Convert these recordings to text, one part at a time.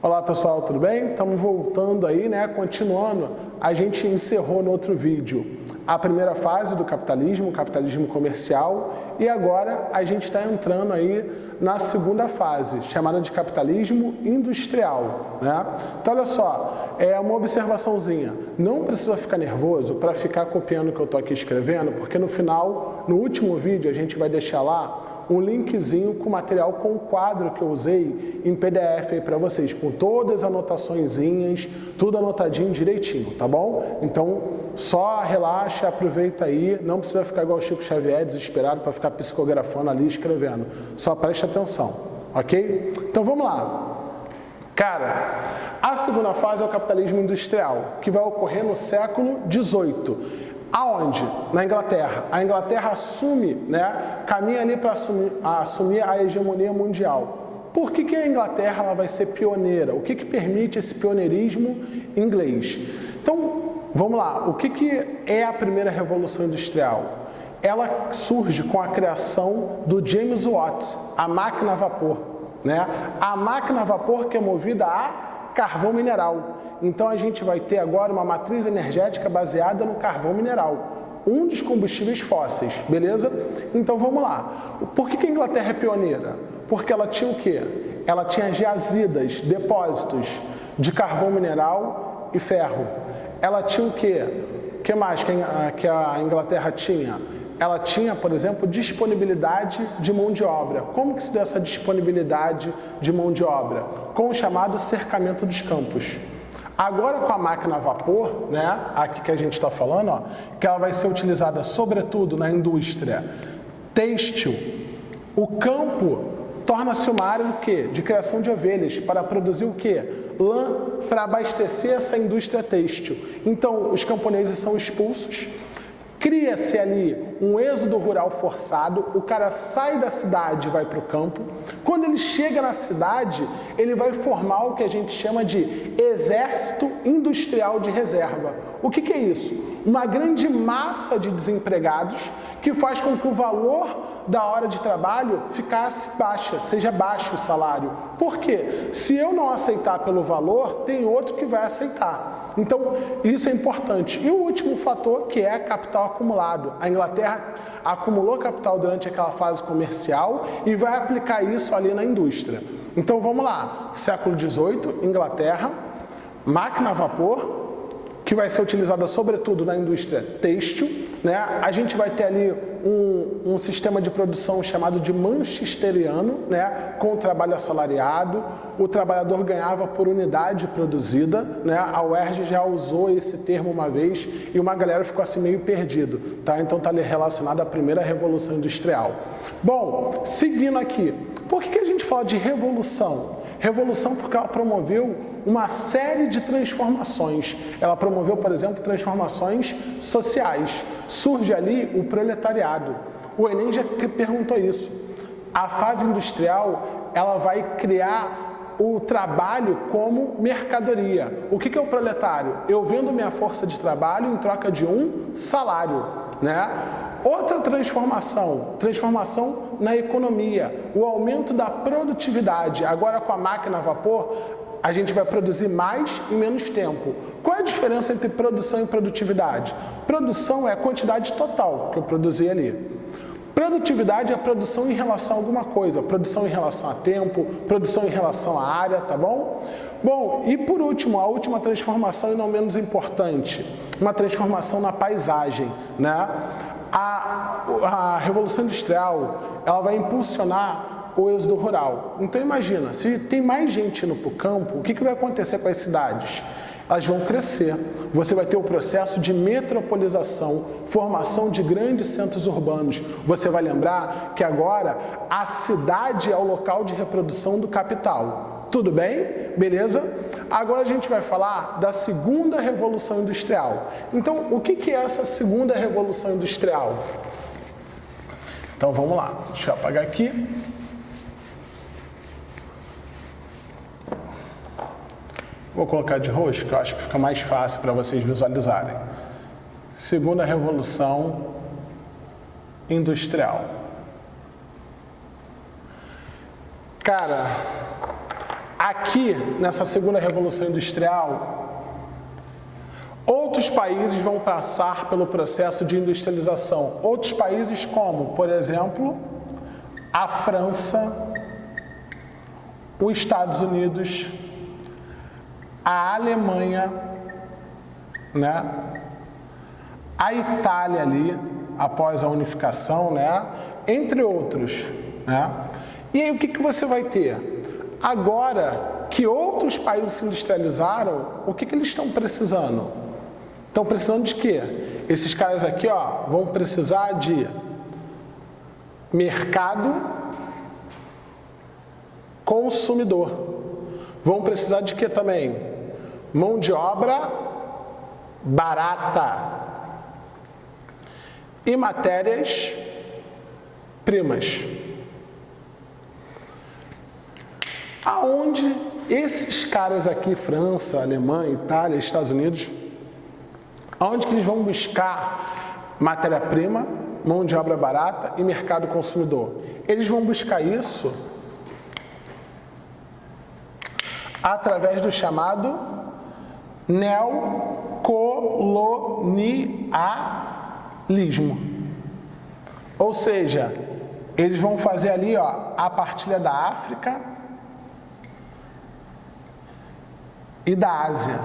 Olá pessoal, tudo bem? Estamos voltando aí, né? Continuando, a gente encerrou no outro vídeo a primeira fase do capitalismo, o capitalismo comercial, e agora a gente está entrando aí na segunda fase, chamada de capitalismo industrial, né? Então olha só, é uma observaçãozinha, não precisa ficar nervoso para ficar copiando o que eu estou aqui escrevendo, porque no final, no último vídeo, a gente vai deixar lá um linkzinho com o material com o quadro que eu usei em PDF aí para vocês, com todas as anotaçõezinhas, tudo anotadinho direitinho, tá bom? Então, só relaxa, aproveita aí, não precisa ficar igual o Chico Xavier, desesperado para ficar psicografando ali, escrevendo. Só preste atenção, ok? Então, vamos lá. Cara, a segunda fase é o capitalismo industrial, que vai ocorrer no século XVIII. Aonde? Na Inglaterra. A Inglaterra assume, né, caminha ali para assumir a hegemonia mundial. Por que a Inglaterra ela vai ser pioneira? O que permite esse pioneirismo inglês? Então, vamos lá. O que é a primeira revolução industrial? Ela surge com a criação do James Watt, a máquina a vapor, né? A máquina a vapor que é movida a carvão mineral. Então a gente vai ter agora uma matriz energética baseada no carvão mineral, um dos combustíveis fósseis, beleza? Então vamos lá. Por que a Inglaterra é pioneira? Porque ela tinha o quê? Ela tinha jazidas, depósitos de carvão mineral e ferro. Ela tinha o quê? O que mais que a Inglaterra tinha? Ela tinha, por exemplo, disponibilidade de mão de obra. Como que se deu essa disponibilidade de mão de obra? Com o chamado cercamento dos campos. Agora com a máquina a vapor, né, aqui que a gente está falando, ó, que ela vai ser utilizada sobretudo na indústria têxtil, o campo torna-se uma área do quê? De criação de ovelhas, para produzir o quê? Lã, para abastecer essa indústria têxtil. Então os camponeses são expulsos, cria-se ali um êxodo rural forçado, o cara sai da cidade e vai para o campo. Quando ele chega na cidade, ele vai formar o que a gente chama de exército industrial de reserva. O que é isso? Uma grande massa de desempregados que faz com que o valor da hora de trabalho ficasse baixa, seja baixo o salário. Por quê? Se eu não aceitar pelo valor, tem outro que vai aceitar. Então, isso é importante. E o último fator, que é capital acumulado. A Inglaterra acumulou capital durante aquela fase comercial e vai aplicar isso ali na indústria. Então, vamos lá. Século XVIII, Inglaterra, máquina a vapor, que vai ser utilizada sobretudo na indústria têxtil, né? A gente vai ter ali um sistema de produção chamado de manchesteriano, né? Com o trabalho assalariado, o trabalhador ganhava por unidade produzida, né? A UERJ já usou esse termo uma vez e uma galera ficou assim meio perdido, tá? Então está ali relacionado à primeira revolução industrial. Bom, seguindo aqui, por que a gente fala de revolução? Revolução porque ela promoveu uma série de transformações. Ela promoveu, por exemplo, transformações sociais. Surge ali o proletariado. O Enem já perguntou isso. A fase industrial, ela vai criar o trabalho como mercadoria. O que é o proletário? Eu vendo minha força de trabalho em troca de um salário, né? Outra transformação na economia, o aumento da produtividade. Agora com a máquina a vapor, a gente vai produzir mais em menos tempo. Qual é a diferença entre produção e produtividade? Produção é a quantidade total que eu produzi ali. Produtividade é a produção em relação a alguma coisa, produção em relação a tempo, produção em relação à área, tá bom? Bom, e por último, a última transformação e não menos importante, uma transformação na paisagem, né? A Revolução Industrial, ela vai impulsionar o êxodo rural. Então imagina, se tem mais gente indo para o campo, o que vai acontecer com as cidades? Elas vão crescer. Você vai ter o processo de metropolização, formação de grandes centros urbanos. Você vai lembrar que agora a cidade é o local de reprodução do capital. Tudo bem? Beleza? Agora a gente vai falar da segunda revolução industrial. Então, o que é essa segunda revolução industrial? Então, vamos lá. Deixa eu apagar aqui. Vou colocar de roxo, que eu acho que fica mais fácil para vocês visualizarem. Segunda revolução industrial. Cara, Aqui, nessa segunda revolução industrial, outros países vão passar pelo processo de industrialização. Outros países como, por exemplo, a França, os Estados Unidos, a Alemanha, né? A Itália ali, após a unificação, né? Entre outros, né? E aí o que você vai ter? Agora que outros países se industrializaram, o que eles estão precisando? Estão precisando de quê? Esses caras aqui, ó, vão precisar de mercado consumidor. Vão precisar de quê também? Mão de obra barata e matérias-primas. Aonde esses caras aqui, França, Alemanha, Itália, Estados Unidos, aonde que eles vão buscar matéria-prima, mão de obra barata e mercado consumidor? Eles vão buscar isso através do chamado neocolonialismo. Ou seja, eles vão fazer ali, ó, a partilha da África e da Ásia.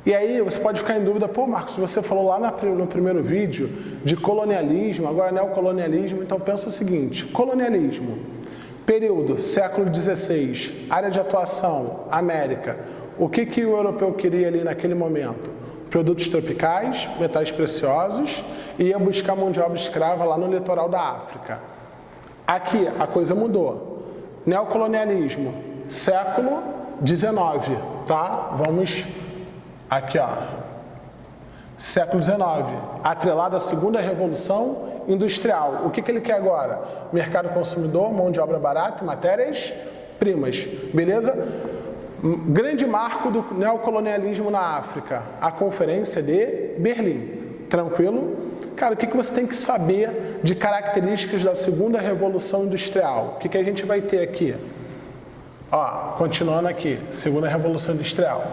E aí você pode ficar em dúvida, pô, Marcos, você falou lá no primeiro vídeo de colonialismo, agora neocolonialismo, então pensa o seguinte: colonialismo, período século XVI, área de atuação, América. O que o europeu queria ali naquele momento? Produtos tropicais, metais preciosos, e ia buscar mão de obra escrava lá no litoral da África. Aqui a coisa mudou. Neocolonialismo, século XIX, tá? Vamos aqui, ó. Século XIX, atrelado à segunda revolução industrial. O que ele quer agora? Mercado consumidor, mão de obra barata e matérias-primas. Beleza? Grande marco do neocolonialismo na África, a Conferência de Berlim. Tranquilo? Cara, o que você tem que saber de características da segunda revolução industrial? O que a gente vai ter aqui? Ó, continuando aqui, segunda revolução industrial.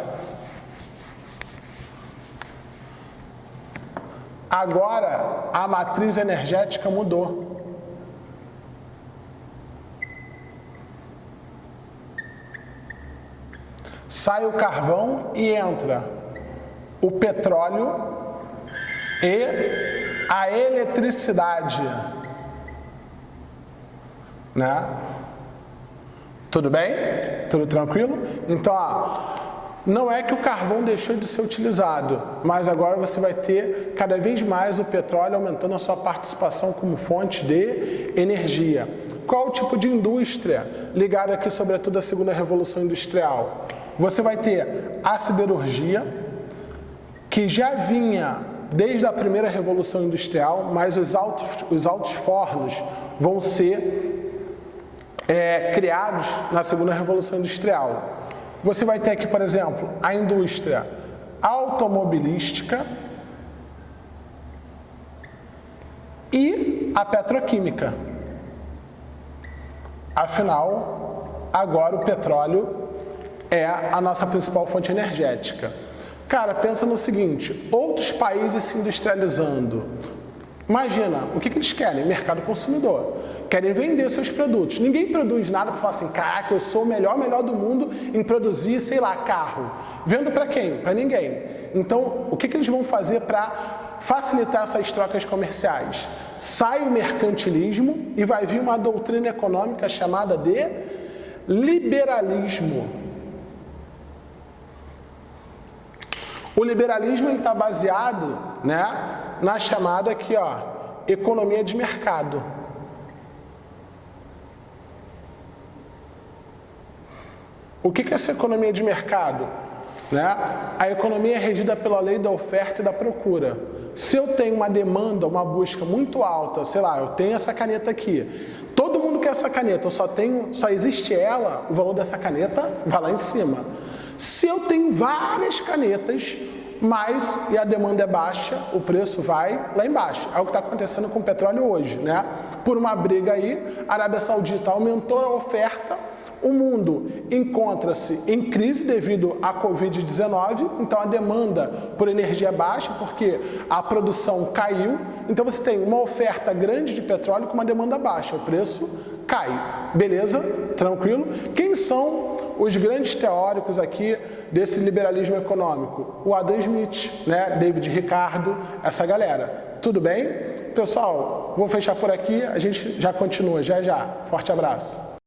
Agora, a matriz energética mudou. Sai o carvão e entra o petróleo e a eletricidade, né? Tudo bem? Tudo tranquilo? Então, ó, não é que o carvão deixou de ser utilizado, mas agora você vai ter cada vez mais o petróleo aumentando a sua participação como fonte de energia. Qual o tipo de indústria ligada aqui, sobretudo, à segunda revolução industrial? Você vai ter a siderurgia, que já vinha desde a primeira revolução industrial, mas os altos fornos vão ser criados na segunda revolução industrial. Você vai ter aqui, por exemplo, a indústria automobilística e a petroquímica. Afinal, agora o petróleo é a nossa principal fonte energética. Cara, pensa no seguinte: outros países se industrializando. Imagina, o que eles querem? Mercado consumidor. Querem vender seus produtos. Ninguém produz nada para falar assim: caraca, eu sou o melhor do mundo em produzir, sei lá, carro. Vendo para quem? Para ninguém. Então, o que eles vão fazer para facilitar essas trocas comerciais? Sai o mercantilismo e vai vir uma doutrina econômica chamada de liberalismo. O liberalismo está baseado, né, na chamada aqui, ó, economia de mercado. O que é essa economia de mercado? Né? A economia é regida pela lei da oferta e da procura. Se eu tenho uma demanda, uma busca muito alta, sei lá, eu tenho essa caneta aqui, todo mundo quer essa caneta, só existe ela, o valor dessa caneta vai lá em cima. Se eu tenho várias canetas, e a demanda é baixa, o preço vai lá embaixo. É o que está acontecendo com o petróleo hoje, né? Por uma briga aí, a Arábia Saudita aumentou a oferta, O mundo encontra-se em crise devido à Covid-19, então a demanda por energia é baixa porque a produção caiu. Então você tem uma oferta grande de petróleo com uma demanda baixa, o preço cai. Beleza? Tranquilo? Quem são os grandes teóricos aqui desse liberalismo econômico? O Adam Smith, né? David Ricardo, essa galera. Tudo bem? Pessoal, vou fechar por aqui, a gente já continua já já. Forte abraço.